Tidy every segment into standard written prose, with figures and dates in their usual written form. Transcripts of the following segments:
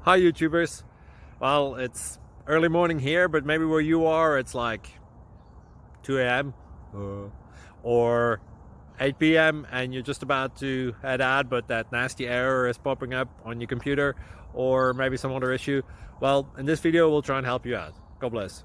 Hi YouTubers. Well, it's early morning here, but maybe where you are it's like 2 a.m. or 8 p.m. and you're just about to head out, but that nasty error is popping up on your computer, or maybe some other issue. Well, in this video we'll try and help you out. God bless.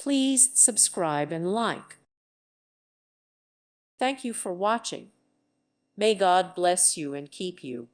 Please subscribe and like. Thank you for watching. May God bless you and keep you.